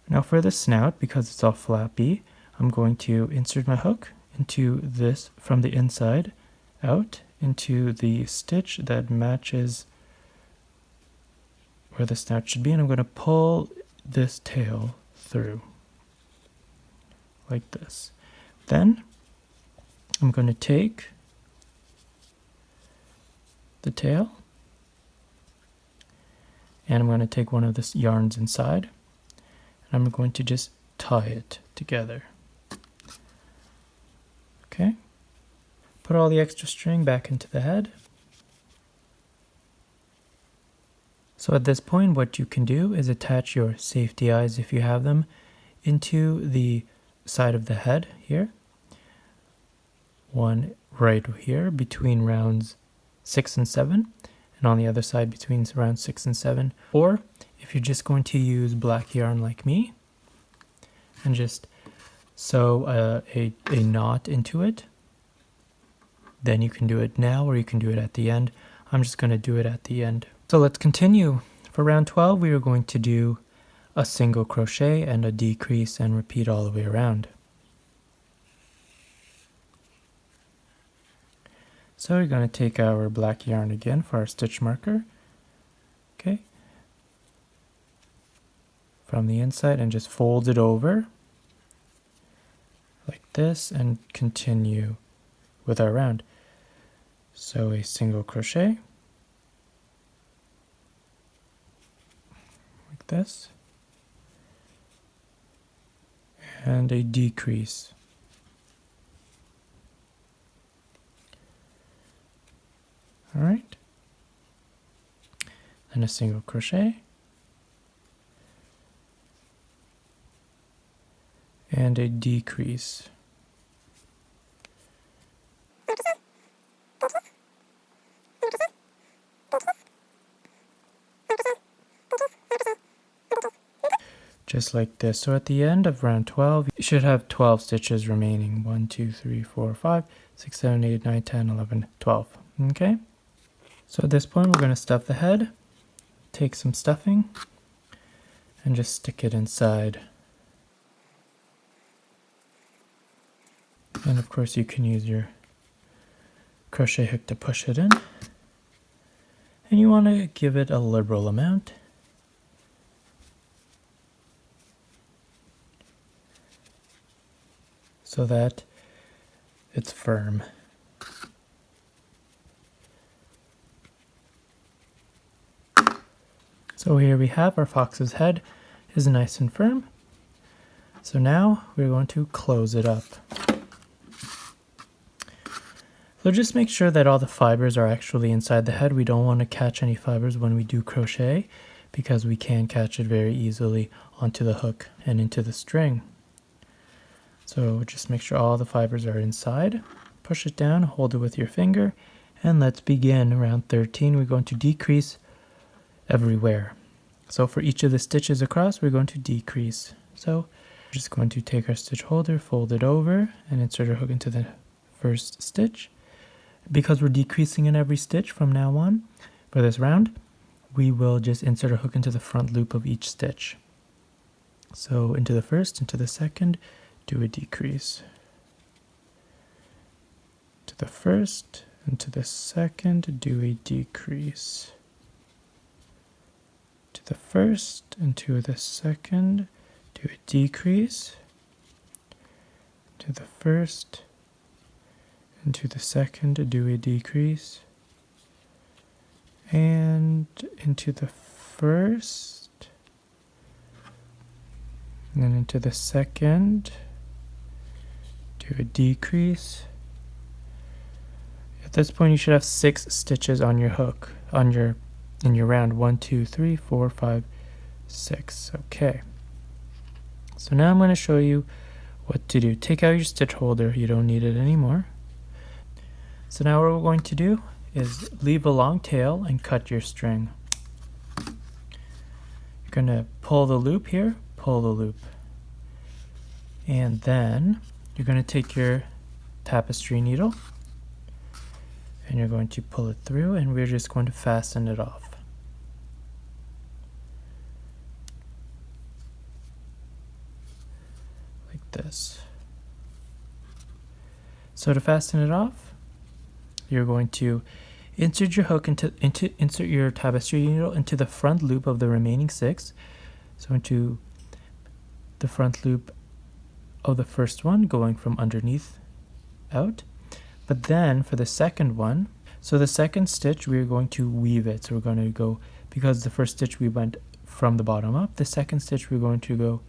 Now for the snout, because it's all flappy, I'm going to insert my hook into this from the inside out into the stitch that matches where the snout should be, and I'm going to pull this tail through like this. Then I'm going to take the tail and I'm going to take one of the yarns inside and I'm going to just tie it together. Okay, put all the extra string back into the head. So at this point, what you can do is attach your safety eyes, if you have them, into the side of the head here. One right here between rounds 6 and 7, and on the other side between rounds 6 and 7. Or if you're just going to use black yarn like me, and just sew a knot into it, then you can do it now or you can do it at the end. I'm just going to do it at the end. So let's continue. For round 12, we are going to do a single crochet and a decrease and repeat all the way around. So we're going to take our black yarn again for our stitch marker. Okay. From the inside and just fold it over like this and continue with our round. So a single crochet. This and a decrease, all right, and a single crochet and a decrease. Just like this. So at the end of round 12, you should have 12 stitches remaining. 1, 2, 3, 4, 5, 6, 7, 8, 9, 10, 11, 12. Okay? So at this point, we're going to stuff the head. Take some stuffing and just stick it inside. And of course, you can use your crochet hook to push it in. And you want to give it a liberal amount. So that it's firm. So here we have our fox's head is nice and firm. So now we're going to close it up. So just make sure that all the fibers are actually inside the head. We don't want to catch any fibers when we do crochet because we can catch it very easily onto the hook and into the string. So just make sure all the fibers are inside. Push it down, hold it with your finger, and let's begin. Round 13, we're going to decrease everywhere. So for each of the stitches across, we're going to decrease. So we're just going to take our stitch holder, fold it over, and insert our hook into the first stitch. Because we're decreasing in every stitch from now on, for this round, we will just insert our hook into the front loop of each stitch. So into the first, into the second, do a decrease. To the first, into the second, do a decrease. To the first, into the second, do a decrease. To the first, into the second, do a decrease. And into the first, and then into the second, do a decrease. At this point, you should have 6 stitches on your hook, in your round. 1, 2, 3, 4, 5, 6. Okay. So now I'm going to show you what to do. Take out your stitch holder. You don't need it anymore. So now what we're going to do is leave a long tail and cut your string. You're going to pull the loop here, pull the loop. And then you're going to take your tapestry needle and you're going to pull it through, and we're just going to fasten it off. this. So to fasten it off, you're going to insert your hook insert your tapestry needle into the front loop of the remaining 6. So into the front loop of the first one, going from underneath out. But then for the second one, so the second stitch, we're going to weave it. So we're going to go, because the first stitch we went from the bottom up, the second stitch we're going to go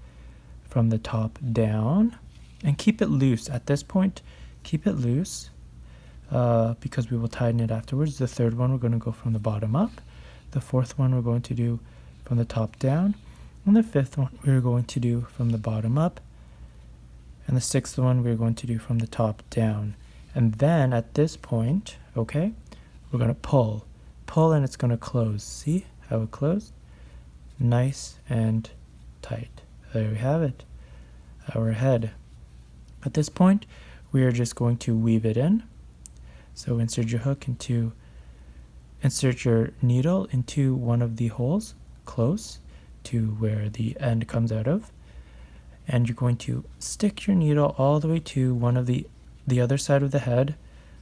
from the top down, and keep it loose. At this point, keep it loose because we will tighten it afterwards. The third one we're going to go from the bottom up. The fourth one we're going to do from the top down. And the fifth one we're going to do from the bottom up. And the sixth one we're going to do from the top down. And then at this point, okay, we're going to pull, and it's going to close. See how it closed? Nice and tight. There we have it, our head. At this point, we are just going to weave it in. So insert your needle into one of the holes close to where the end comes out of. And you're going to stick your needle all the way to one of the other side of the head,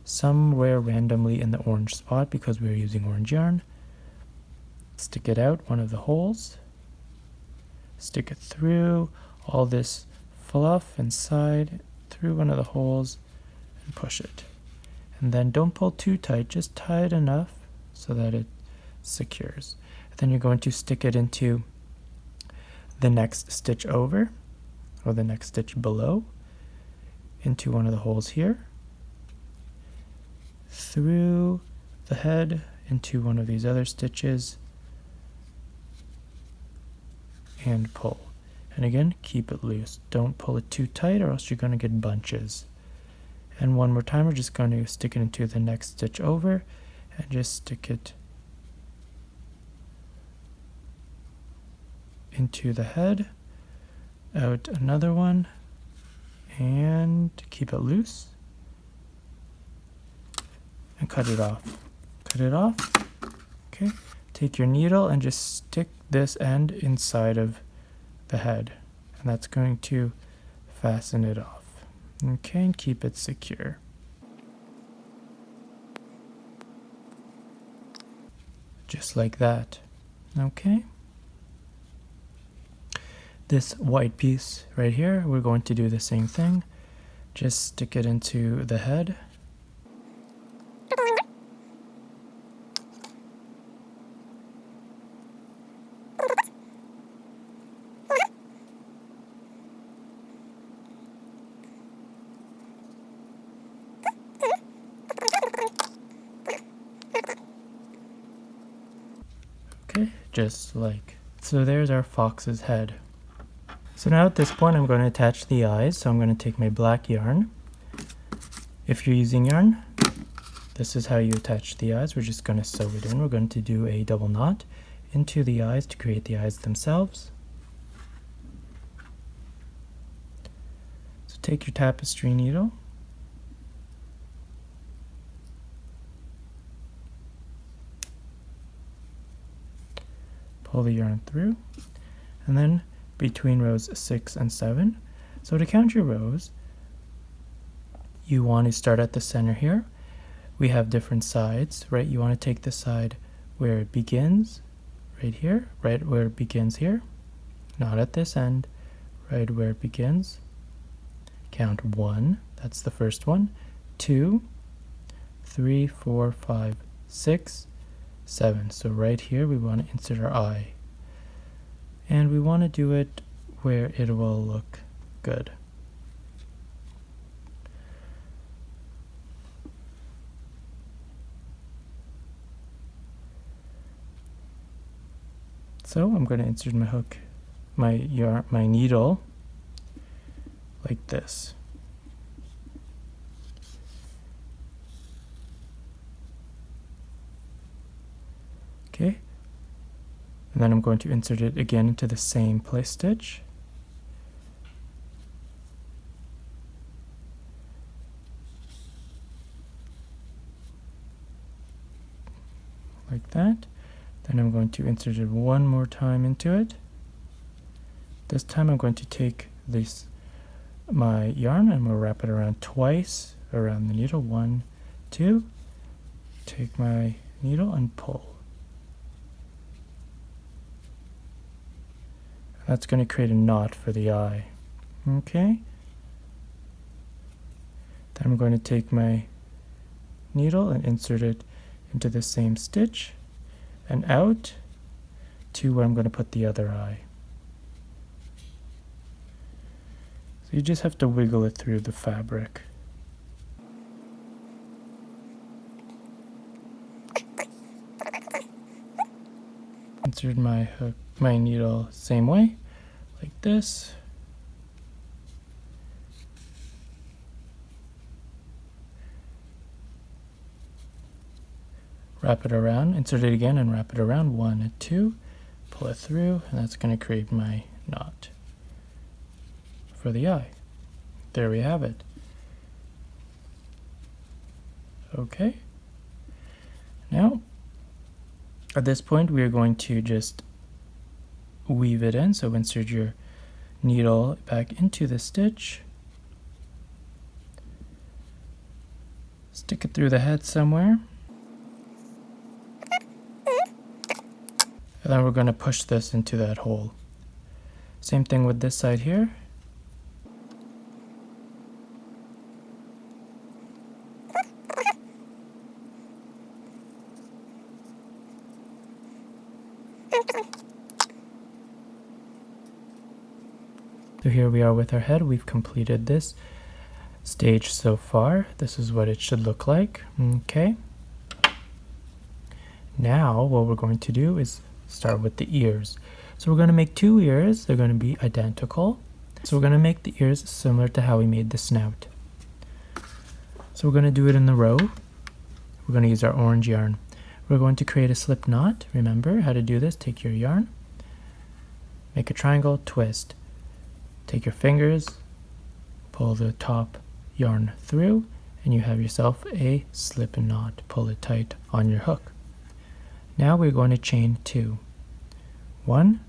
somewhere randomly in the orange spot because we're using orange yarn. Stick it out one of the holes, stick it through all this fluff inside, through one of the holes, and push it. And then don't pull too tight, just tight enough so that it secures. And then you're going to stick it into the next stitch over, or the next stitch below, into one of the holes here, through the head, into one of these other stitches, and pull. And again, keep it loose. Don't pull it too tight or else you're going to get bunches. And one more time, we're just going to stick it into the next stitch over and just stick it into the head, out another one, and keep it loose and cut it off. Cut it off. Okay. Take your needle and just stick this end inside of the head, and that's going to fasten it off. Okay, and keep it secure. Just like that. Okay. This white piece right here, we're going to do the same thing. Just stick it into the head. Okay, just like so. There's our fox's head. So now at this point I'm going to attach the eyes, so I'm going to take my black yarn. If you're using yarn, this is how you attach the eyes. We're just going to sew it in. We're going to do a double knot into the eyes to create the eyes themselves. So take your tapestry needle, pull the yarn through, and then between rows 6 and 7. So to count your rows, you want to start at the center here. We have different sides, right? You want to take the side where it begins, right here, right where it begins here, not at this end, right where it begins. Count 1, that's the first one, 2, 3, 4, 5, 6, 7. So right here we want to insert our eye. And we want to do it where it will look good. So I'm going to insert my hook, my needle like this. Okay. And then I'm going to insert it again into the same place stitch. Like that. Then I'm going to insert it one more time into it. This time I'm going to take this my yarn and we'll wrap it around twice around the needle. 1, 2. Take my needle and pull. That's going to create a knot for the eye. Okay. Then I'm going to take my needle and insert it into the same stitch and out to where I'm going to put the other eye. So you just have to wiggle it through the fabric. Insert my hook, my needle same way, like this. Wrap it around, insert it again and wrap it around. 1 and 2, pull it through, and that's going to create my knot for the eye. There we have it. Okay. Now, at this point, we are going to just weave it in. So insert your needle back into the stitch. Stick it through the head somewhere. And then we're going to push this into that hole. Same thing with this side here. So here we are with our head. We've completed this stage so far. This is what it should look like. Okay. Now what we're going to do is start with the ears. So we're going to make 2 ears. They're going to be identical. So we're going to make the ears similar to how we made the snout. So we're going to do it in the row. We're going to use our orange yarn. We're going to create a slip knot. Remember how to do this. Take your yarn, make a triangle, twist. Take your fingers, pull the top yarn through, and you have yourself a slip knot. Pull it tight on your hook. Now we're going to chain 2. 1,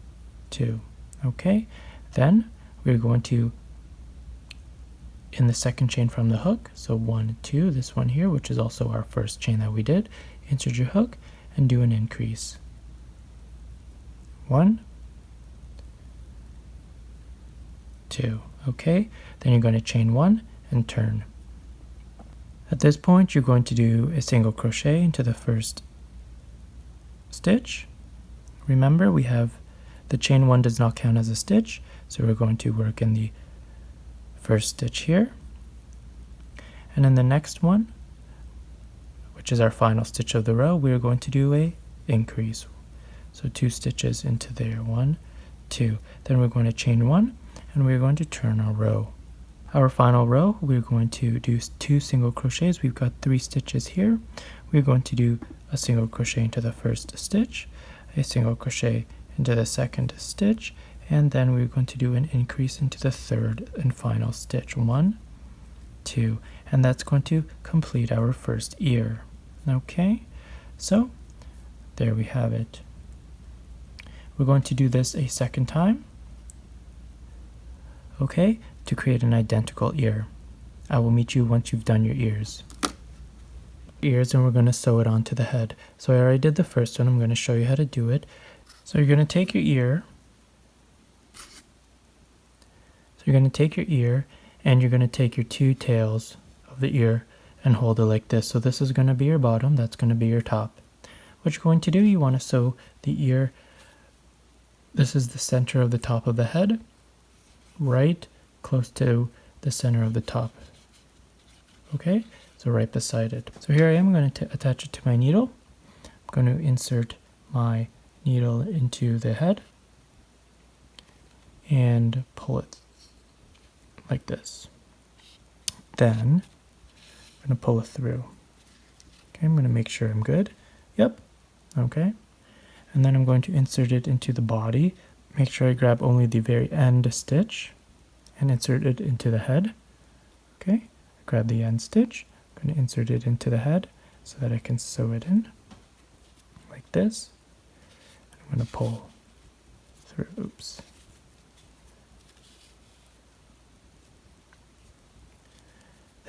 2. Okay. Then we're going to, in the second chain from the hook, so 1, 2, this one here, which is also our first chain that we did, insert your hook and do an increase. 1, 2. Okay. Then you're going to chain 1 and turn. At this point, you're going to do a single crochet into the first stitch. Remember, we have the chain 1 does not count as a stitch, so we're going to work in the first stitch here. And in the next one, which is our final stitch of the row, we're going to do a increase. So 2 stitches into there, 1, 2. Then we're going to chain 1 and we're going to turn our row. Our final row, we're going to do 2 single crochets. We've got 3 stitches here. We're going to do a single crochet into the first stitch, a single crochet into the second stitch, and then we're going to do an increase into the third and final stitch. 1, 2, and that's going to complete our first ear. Okay, so there we have it. We're going to do this a second time, okay, to create an identical ear. I will meet you once you've done your ears. And we're going to sew it onto the head. So I already did the first one. I'm going to show you how to do it. So you're going to take your ear. And you're going to take your 2 tails of the ear and hold it like this. So this is going to be your bottom. That's going to be your top. What you're going to do, you want to sew the ear. This is the center of the top of the head, right close to the center of the top. Okay, so right beside it. So here I am going to attach it to my needle. I'm going to insert my needle into the head and pull it like this. Then I'm going to pull it through. Okay, I'm going to make sure I'm good. Yep. Okay. And then I'm going to insert it into the body. Make sure I grab only the very end stitch and insert it into the head. Okay, grab the end stitch. I'm going to insert it into the head so that I can sew it in like this. I'm going to pull through. Oops.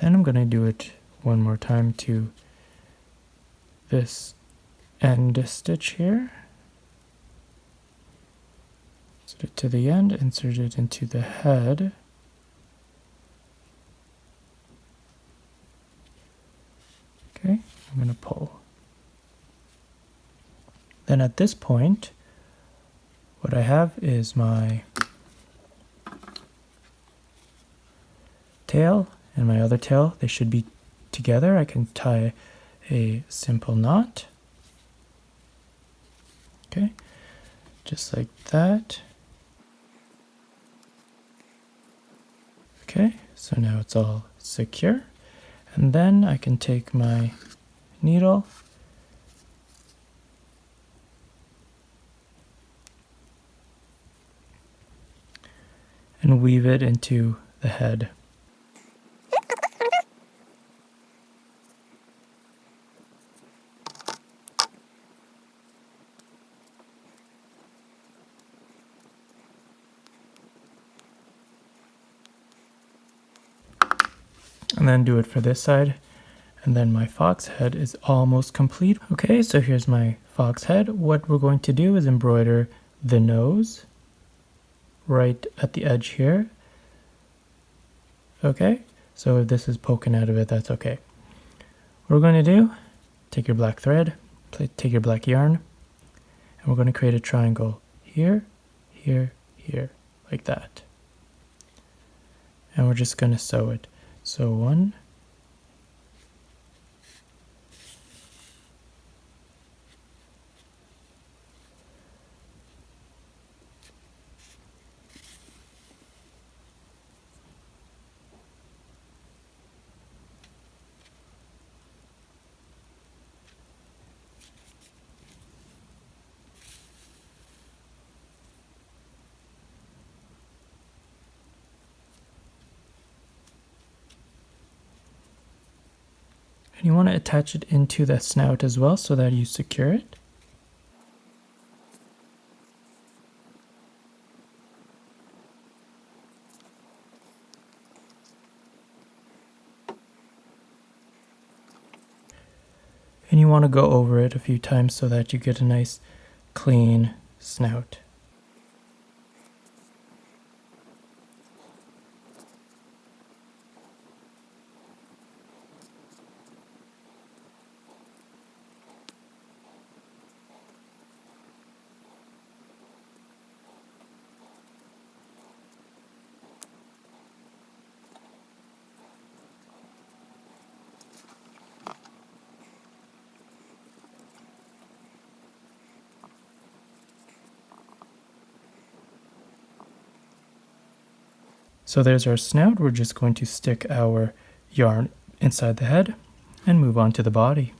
And I'm going to do it one more time to this end stitch here. Insert it to the end, insert it into the head. Okay, I'm going to pull. Then at this point, what I have is my tail and my other tail. They should be together. I can tie a simple knot. Okay, just like that. Okay, so now it's all secure. And then I can take my needle and weave it into the head. And then do it for this side. And then my fox head is almost complete. Okay, so here's my fox head. What we're going to do is embroider the nose right at the edge here. Okay, so if this is poking out of it, that's okay. What we're going to do, take your black thread, take your black yarn, and we're going to create a triangle here, here, here, like that. And we're just going to sew it. So 1, and you want to attach it into the snout as well so that you secure it. And you want to go over it a few times so that you get a nice clean snout. So there's our snout. We're just going to stick our yarn inside the head and move on to the body.